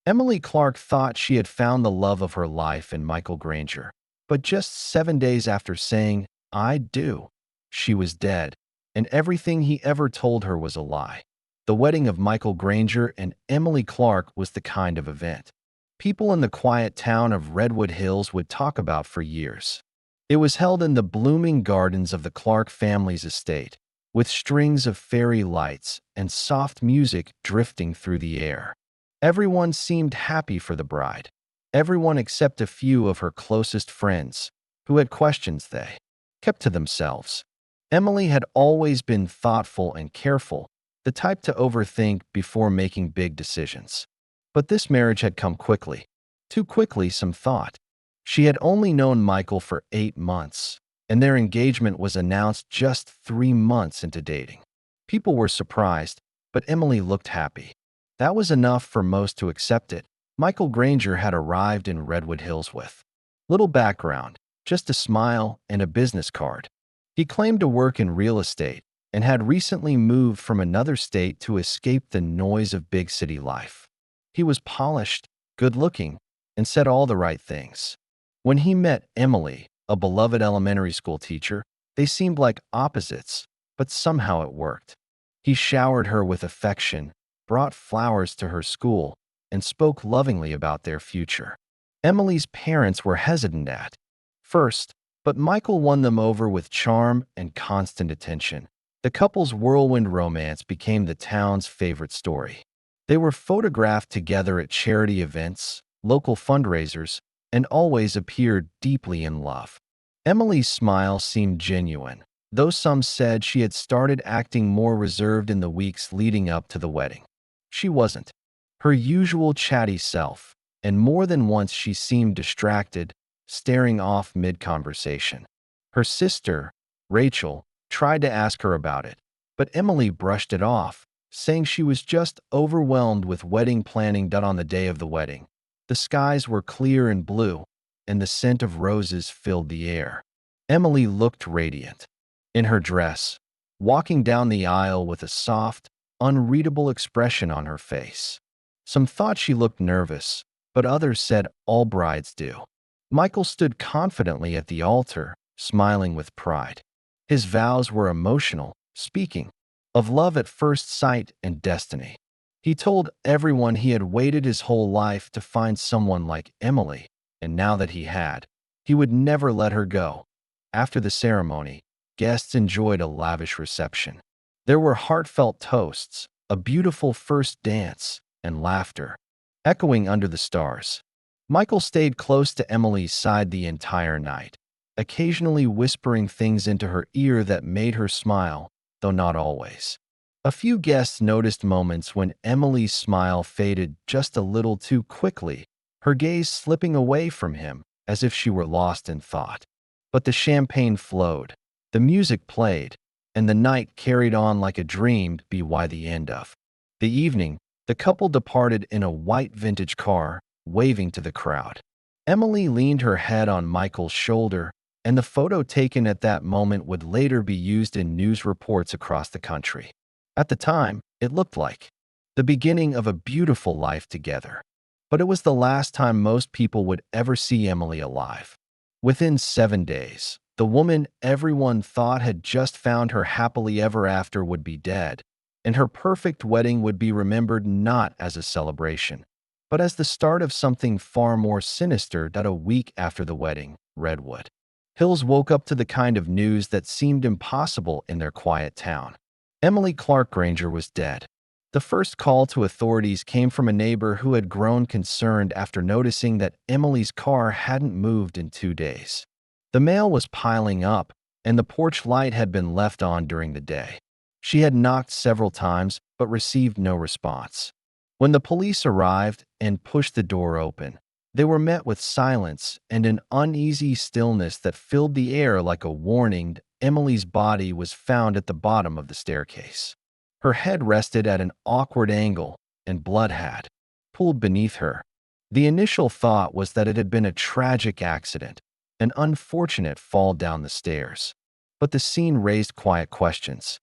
Emily Clark thought she had found the love of her life in Michael Granger, but just 7 days after saying, "I do," she was dead, and everything he ever told her was a lie. The wedding of Michael Granger and Emily Clark was the kind of event people in the quiet town of Redwood Hills would talk about for years. It was held in the blooming gardens of the Clark family's estate, with strings of fairy lights and soft music drifting through the air. Everyone seemed happy for the bride. Everyone except a few of her closest friends, who had questions they kept to themselves. Emily had always been thoughtful and careful, the type to overthink before making big decisions. But this marriage had come quickly. Too quickly, some thought. She had only known Michael for 8 months, and their engagement was announced just 3 months into dating. People were surprised, but Emily looked happy. That was enough for most to accept it. Michael Granger had arrived in Redwood Hills with little background, just a smile and a business card. He claimed to work in real estate and had recently moved from another state to escape the noise of big city life. He was polished, good-looking, and said all the right things. When he met Emily, a beloved elementary school teacher, they seemed like opposites, but somehow it worked. He showered her with affection, brought flowers to her school, and spoke lovingly about their future. Emily's parents were hesitant at first, but Michael won them over with charm and constant attention. The couple's whirlwind romance became the town's favorite story. They were photographed together at charity events, local fundraisers, and always appeared deeply in love. Emily's smile seemed genuine, though some said she had started acting more reserved in the weeks leading up to the wedding. She wasn't her usual chatty self, and more than once she seemed distracted, staring off mid-conversation. Her sister, Rachel, tried to ask her about it, but Emily brushed it off, saying she was just overwhelmed with wedding planning done on the day of the wedding. The skies were clear and blue, and the scent of roses filled the air. Emily looked radiant in her dress, walking down the aisle with a soft, unreadable expression on her face. Some thought she looked nervous, but others said all brides do. Michael stood confidently at the altar, smiling with pride. His vows were emotional, speaking of love at first sight and destiny. He told everyone he had waited his whole life to find someone like Emily, and now that he had, he would never let her go. After the ceremony, guests enjoyed a lavish reception. There were heartfelt toasts, a beautiful first dance, and laughter, echoing under the stars. Michael stayed close to Emily's side the entire night, occasionally whispering things into her ear that made her smile, though not always. A few guests noticed moments when Emily's smile faded just a little too quickly, her gaze slipping away from him as if she were lost in thought. But the champagne flowed, the music played, and the night carried on like a dream by the end of the evening. The couple departed in a white vintage car, waving to the crowd. Emily leaned her head on Michael's shoulder, and the photo taken at that moment would later be used in news reports across the country. At the time, it looked like the beginning of a beautiful life together. But it was the last time most people would ever see Emily alive. Within 7 days, the woman everyone thought had just found her happily ever after would be dead, and her perfect wedding would be remembered not as a celebration, but as the start of something far more sinister. That a week after the wedding, Redwood Hills woke up to the kind of news that seemed impossible in their quiet town. Emily Clark Granger was dead. The first call to authorities came from a neighbor who had grown concerned after noticing that Emily's car hadn't moved in 2 days. The mail was piling up, and the porch light had been left on during the day. She had knocked several times, but received no response. When the police arrived and pushed the door open, they were met with silence and an uneasy stillness that filled the air like a warning. Emily's body was found at the bottom of the staircase. Her head rested at an awkward angle, and blood had pooled beneath her. The initial thought was that it had been a tragic accident, an unfortunate fall down the stairs. But the scene raised quiet questions.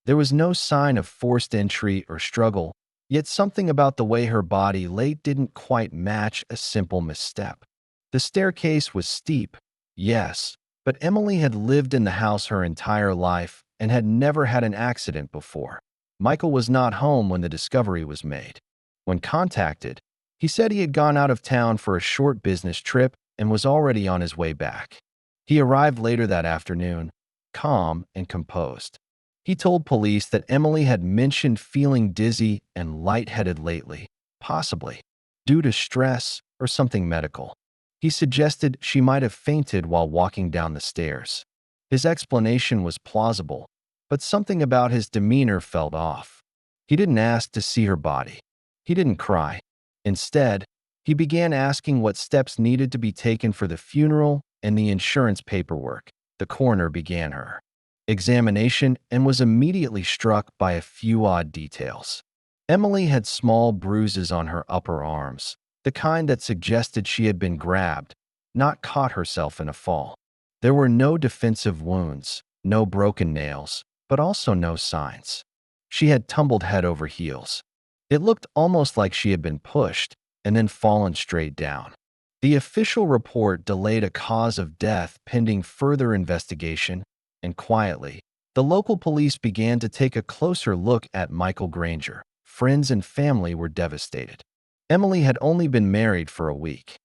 There was no sign of forced entry or struggle, Yet something about the way her body lay didn't quite match a simple misstep. The staircase was steep, yes, but Emily had lived in the house her entire life and had never had an accident before. Michael was not home when the discovery was made. When contacted, he said he had gone out of town for a short business trip and was already on his way back. He arrived later that afternoon, calm and composed. He told police that Emily had mentioned feeling dizzy and lightheaded lately, possibly due to stress or something medical. He suggested she might have fainted while walking down the stairs. His explanation was plausible, but something about his demeanor felt off. He didn't ask to see her body. He didn't cry. Instead, he began asking what steps needed to be taken for the funeral and the insurance paperwork. The coroner began her examination and was immediately struck by a few odd details. Emily had small bruises on her upper arms, the kind that suggested she had been grabbed, not caught herself in a fall. There were no defensive wounds, no broken nails, but also no signs. She had tumbled head over heels. It looked almost like she had been pushed and then fallen straight down. The official report delayed a cause of death pending further investigation, and quietly, the local police began to take a closer look at Michael Granger. Friends and family were devastated. Emily had only been married for a week.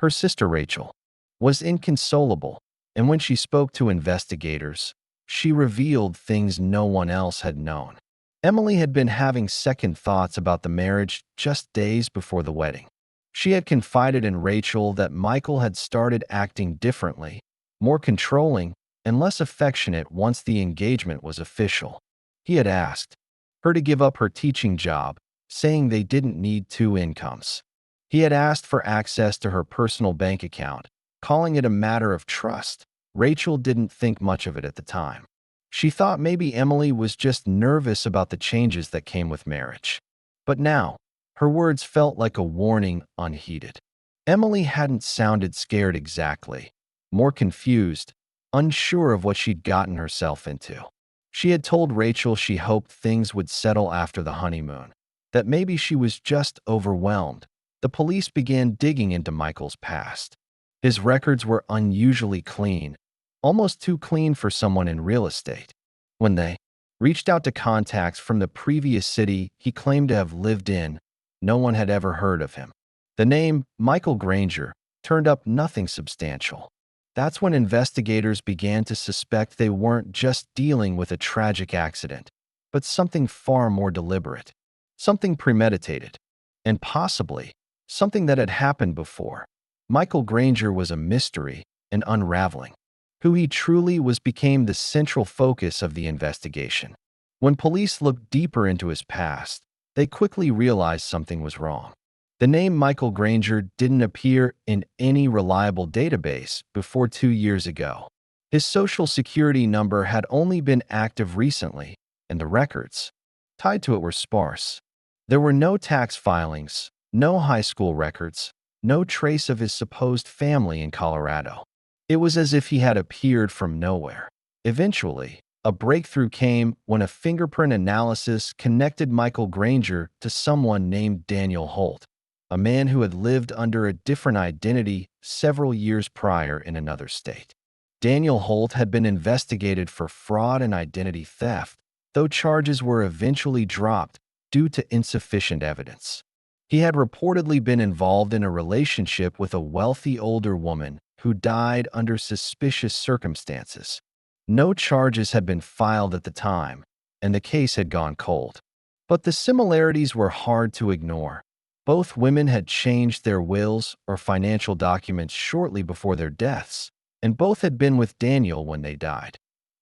Her sister Rachel was inconsolable, and when she spoke to investigators, she revealed things no one else had known. Emily had been having second thoughts about the marriage just days before the wedding. She had confided in Rachel that Michael had started acting differently, more controlling, and less affectionate once the engagement was official. He had asked her to give up her teaching job, saying they didn't need two incomes. He had asked for access to her personal bank account, calling it a matter of trust. Rachel didn't think much of it at the time. She thought maybe Emily was just nervous about the changes that came with marriage. But now, her words felt like a warning unheeded. Emily hadn't sounded scared exactly, more confused, unsure of what she'd gotten herself into. She had told Rachel she hoped things would settle after the honeymoon, that maybe she was just overwhelmed. The police began digging into Michael's past. His records were unusually clean, almost too clean for someone in real estate. When they reached out to contacts from the previous city he claimed to have lived in, no one had ever heard of him. The name Michael Granger turned up nothing substantial. That's when investigators began to suspect they weren't just dealing with a tragic accident, but something far more deliberate, something premeditated, and possibly something that had happened before. Michael Granger was a mystery and unraveling. Who he truly was became the central focus of the investigation. When police looked deeper into his past, they quickly realized something was wrong. The name Michael Granger didn't appear in any reliable database before 2 years ago. His social security number had only been active recently, and the records tied to it were sparse. There were no tax filings, no high school records, no trace of his supposed family in Colorado. It was as if he had appeared from nowhere. Eventually, a breakthrough came when a fingerprint analysis connected Michael Granger to someone named Daniel Holt, a man who had lived under a different identity several years prior in another state. Daniel Holt had been investigated for fraud and identity theft, though charges were eventually dropped due to insufficient evidence. He had reportedly been involved in a relationship with a wealthy older woman who died under suspicious circumstances. No charges had been filed at the time, and the case had gone cold. But the similarities were hard to ignore. Both women had changed their wills or financial documents shortly before their deaths, and both had been with Daniel when they died.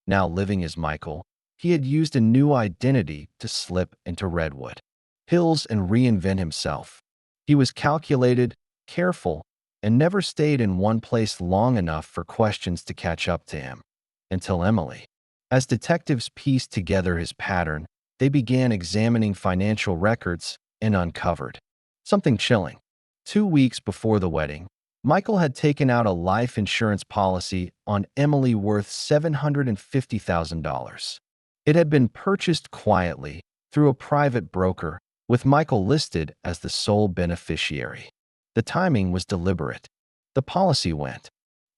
Now living as Michael, he had used a new identity to slip into Redwood Hills and reinvent himself. He was calculated, careful, and never stayed in one place long enough for questions to catch up to him. Until Emily. As detectives pieced together his pattern, they began examining financial records and uncovered something chilling. 2 weeks before the wedding, Michael had taken out a life insurance policy on Emily worth $750,000. It had been purchased quietly through a private broker with Michael listed as the sole beneficiary. The timing was deliberate. The policy went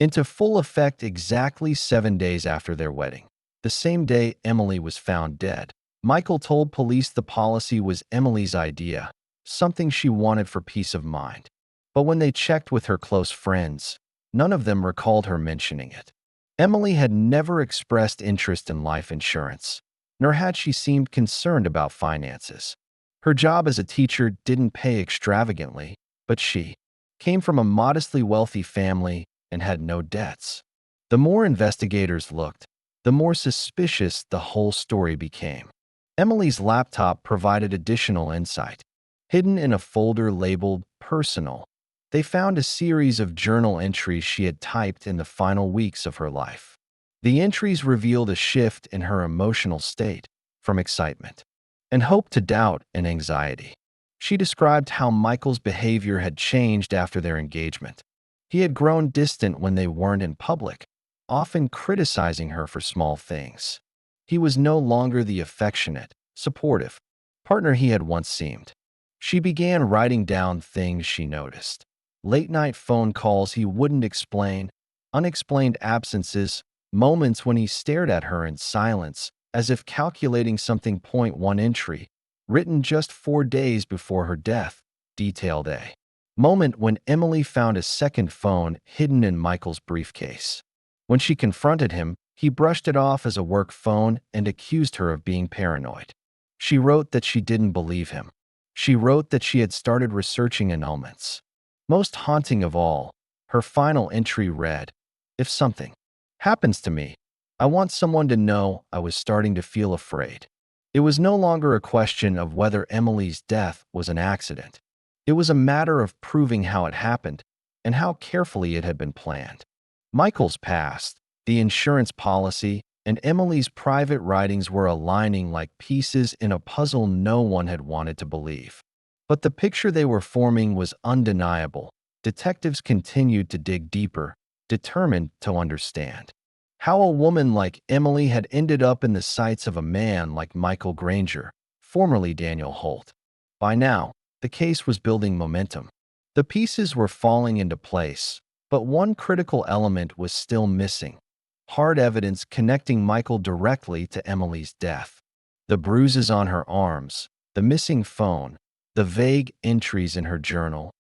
into full effect exactly 7 days after their wedding, the same day Emily was found dead. Michael told police the policy was Emily's idea, something she wanted for peace of mind. But when they checked with her close friends, none of them recalled her mentioning it. Emily had never expressed interest in life insurance, nor had she seemed concerned about finances. Her job as a teacher didn't pay extravagantly, but she came from a modestly wealthy family and had no debts. The more investigators looked, the more suspicious the whole story became. Emily's laptop provided additional insight. Hidden in a folder labeled Personal, they found a series of journal entries she had typed in the final weeks of her life. The entries revealed a shift in her emotional state, from excitement and hope to doubt and anxiety. She described how Michael's behavior had changed after their engagement. He had grown distant when they weren't in public, often criticizing her for small things. He was no longer the affectionate, supportive partner he had once seemed. She began writing down things she noticed. Late-night phone calls he wouldn't explain, unexplained absences, moments when he stared at her in silence, as if calculating something. One entry, written just 4 days before her death, detailed a moment when Emily found a second phone hidden in Michael's briefcase. When she confronted him, he brushed it off as a work phone and accused her of being paranoid. She wrote that she didn't believe him. She wrote that she had started researching annulments. Most haunting of all, her final entry read, "If something happens to me, I want someone to know I was starting to feel afraid." It was no longer a question of whether Emily's death was an accident. It was a matter of proving how it happened and how carefully it had been planned. Michael's past, the insurance policy, and Emily's private writings were aligning like pieces in a puzzle no one had wanted to believe. But the picture they were forming was undeniable. Detectives continued to dig deeper, determined to understand how a woman like Emily had ended up in the sights of a man like Michael Granger, formerly Daniel Holt. By now, the case was building momentum. The pieces were falling into place, but one critical element was still missing: hard evidence connecting Michael directly to Emily's death. The bruises on her arms, the missing phone, the vague entries in her journal,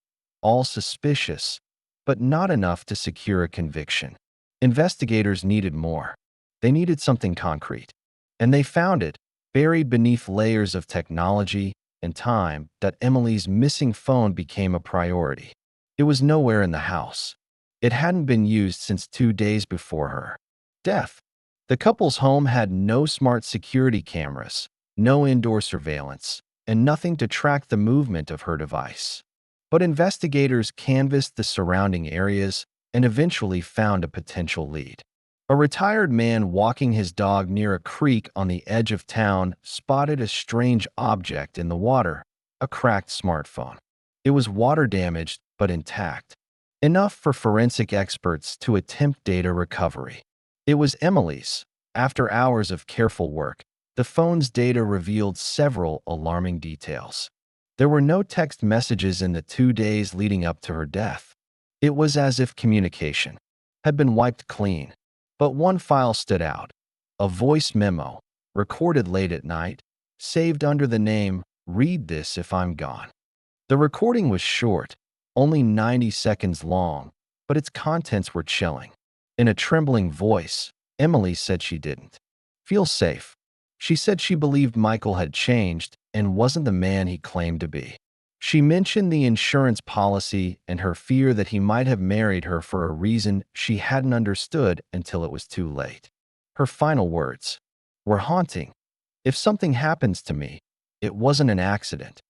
all suspicious, but not enough to secure a conviction. Investigators needed more. They needed something concrete. And they found it, buried beneath layers of technology and time, that Emily's missing phone became a priority. It was nowhere in the house. It hadn't been used since 2 days before her death. The couple's home had no smart security cameras, no indoor surveillance, and nothing to track the movement of her device. But investigators canvassed the surrounding areas and eventually found a potential lead. A retired man walking his dog near a creek on the edge of town spotted a strange object in the water: a cracked smartphone. It was water damaged but intact, enough for forensic experts to attempt data recovery. It was Emily's. After hours of careful work, the phone's data revealed several alarming details. There were no text messages in the 2 days leading up to her death. It was as if communication had been wiped clean. But one file stood out: a voice memo, recorded late at night, saved under the name "Read This If I'm Gone." The recording was short, only 90 seconds long, but its contents were chilling. In a trembling voice, Emily said she didn't feel safe. She said she believed Michael had changed and wasn't the man he claimed to be. She mentioned the insurance policy and her fear that he might have married her for a reason she hadn't understood until it was too late. Her final words were haunting. "If something happens to me, it wasn't an accident."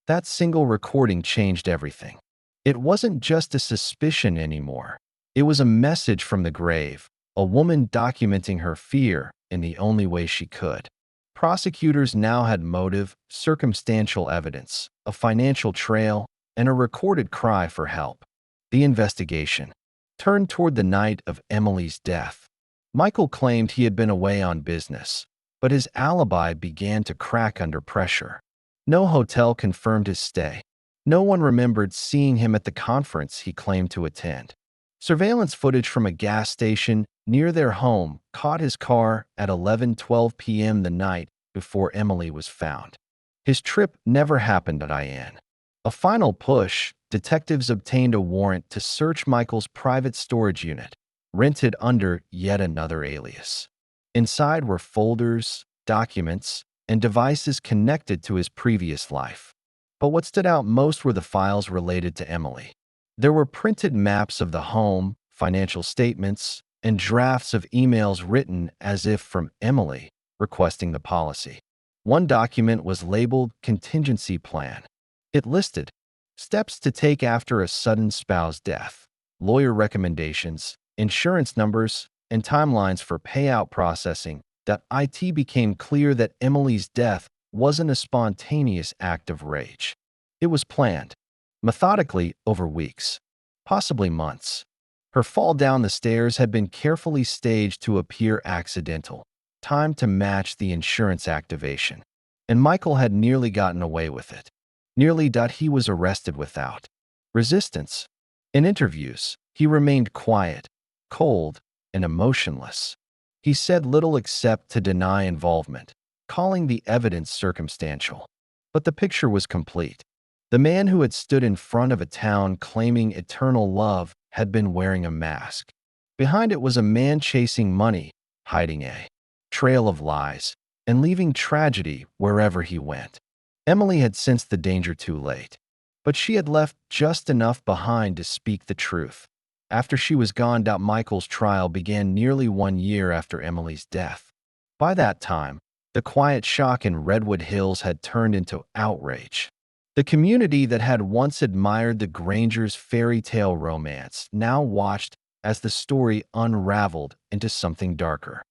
That single recording changed everything. It wasn't just a suspicion anymore. It was a message from the grave, a woman documenting her fear in the only way she could. Prosecutors now had motive, circumstantial evidence, a financial trail, and a recorded cry for help. The investigation turned toward the night of Emily's death. Michael claimed he had been away on business, but his alibi began to crack under pressure. No hotel confirmed his stay. No one remembered seeing him at the conference he claimed to attend. Surveillance footage from a gas station near their home caught his car at 11:12 p.m. the night before Emily was found. His trip never happened at IN. A final push, detectives obtained a warrant to search Michael's private storage unit, rented under yet another alias. Inside were folders, documents, and devices connected to his previous life. But what stood out most were the files related to Emily. There were printed maps of the home, financial statements, and drafts of emails written as if from Emily, requesting the policy. One document was labeled Contingency Plan. It listed steps to take after a sudden spouse death, lawyer recommendations, insurance numbers, and timelines for payout processing. That it became clear that Emily's death wasn't a spontaneous act of rage. It was planned, methodically over weeks, possibly months. Her fall down the stairs had been carefully staged to appear accidental, timed to match the insurance activation. And Michael had nearly gotten away with it. Nearly. He was arrested without resistance. In interviews, he remained quiet, cold, and emotionless. He said little except to deny involvement, calling the evidence circumstantial. But the picture was complete. The man who had stood in front of a town claiming eternal love had been wearing a mask. Behind it was a man chasing money, hiding a trail of lies, and leaving tragedy wherever he went. Emily had sensed the danger too late, but she had left just enough behind to speak the truth. After she was gone, Michael's trial began nearly 1 year after Emily's death. By that time, the quiet shock in Redwood Hills had turned into outrage. The community that had once admired the Grangers' fairy tale romance now watched as the story unraveled into something darker.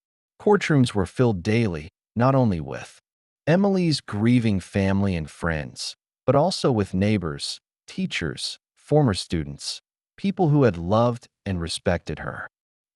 Courtrooms were filled daily, not only with Emily's grieving family and friends, but also with neighbors, teachers, former students, people who had loved and respected her.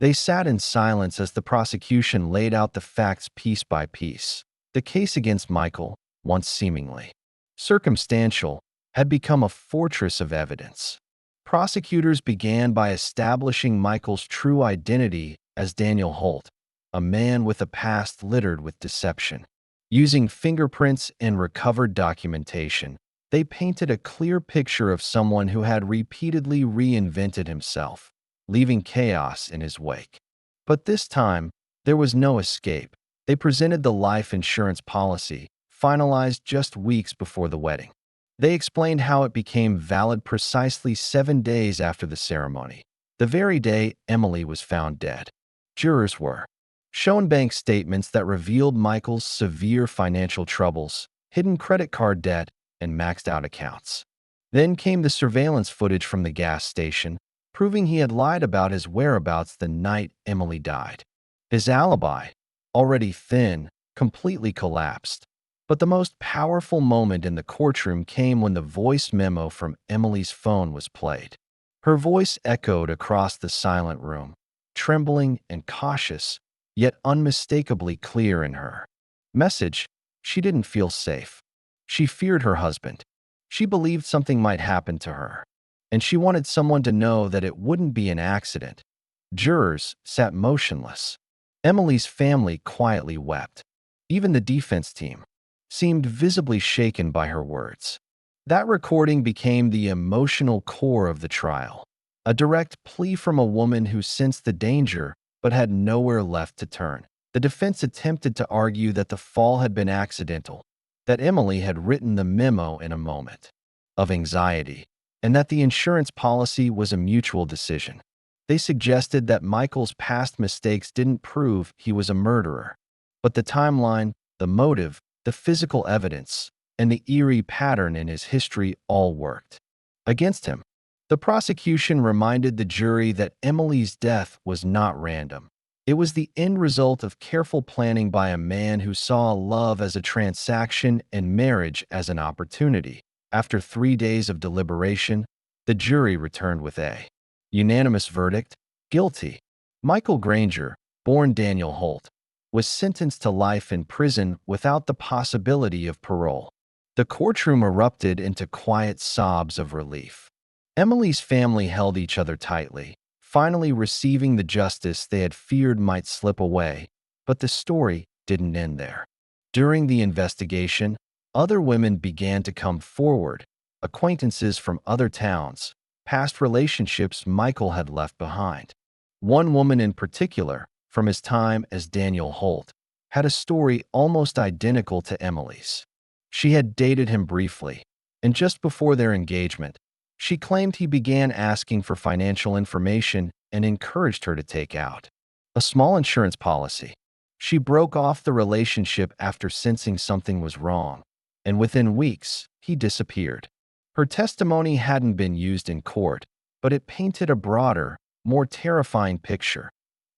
They sat in silence as the prosecution laid out the facts piece by piece. The case against Michael, once seemingly circumstantial, had become a fortress of evidence. Prosecutors began by establishing Michael's true identity as Daniel Holt, a man with a past littered with deception. Using fingerprints and recovered documentation, they painted a clear picture of someone who had repeatedly reinvented himself, leaving chaos in his wake. But this time, there was no escape. They presented the life insurance policy, finalized just weeks before the wedding. They explained how it became valid precisely 7 days after the ceremony, the very day Emily was found dead. Jurors were shown bank statements that revealed Michael's severe financial troubles, hidden credit card debt, and maxed out accounts. Then came the surveillance footage from the gas station, proving he had lied about his whereabouts the night Emily died. His alibi, already thin, completely collapsed. But the most powerful moment in the courtroom came when the voice memo from Emily's phone was played. Her voice echoed across the silent room, trembling and cautious, yet unmistakably clear in her message. She didn't feel safe. She feared her husband. She believed something might happen to her, and she wanted someone to know that it wouldn't be an accident. Jurors sat motionless. Emily's family quietly wept. Even the defense team seemed visibly shaken by her words. That recording became the emotional core of the trial, a direct plea from a woman who sensed the danger but had nowhere left to turn. The defense attempted to argue that the fall had been accidental, that Emily had written the memo in a moment of anxiety, and that the insurance policy was a mutual decision. They suggested that Michael's past mistakes didn't prove he was a murderer, but the timeline, the motive, the physical evidence, and the eerie pattern in his history all worked against him. The prosecution reminded the jury that Emily's death was not random. It was the end result of careful planning by a man who saw love as a transaction and marriage as an opportunity. After 3 days of deliberation, the jury returned with a unanimous verdict: guilty. Michael Granger, born Daniel Holt, was sentenced to life in prison without the possibility of parole. The courtroom erupted into quiet sobs of relief. Emily's family held each other tightly, finally receiving the justice they had feared might slip away. But the story didn't end there. During the investigation, other women began to come forward, acquaintances from other towns, past relationships Michael had left behind. One woman in particular, from his time as Daniel Holt, had a story almost identical to Emily's. She had dated him briefly, and just before their engagement, she claimed he began asking for financial information and encouraged her to take out a small insurance policy. She broke off the relationship after sensing something was wrong, and within weeks, he disappeared. Her testimony hadn't been used in court, but it painted a broader, more terrifying picture.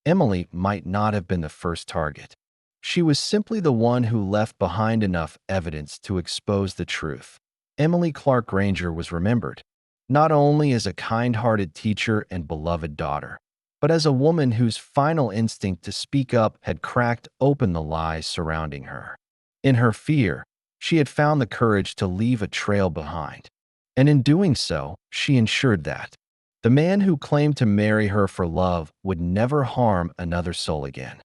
Emily might not have been the first target. She was simply the one who left behind enough evidence to expose the truth. Emily Clark Granger was remembered, not only as a kind-hearted teacher and beloved daughter, but as a woman whose final instinct to speak up had cracked open the lies surrounding her. In her fear, she had found the courage to leave a trail behind. And in doing so, she ensured that the man who claimed to marry her for love would never harm another soul again.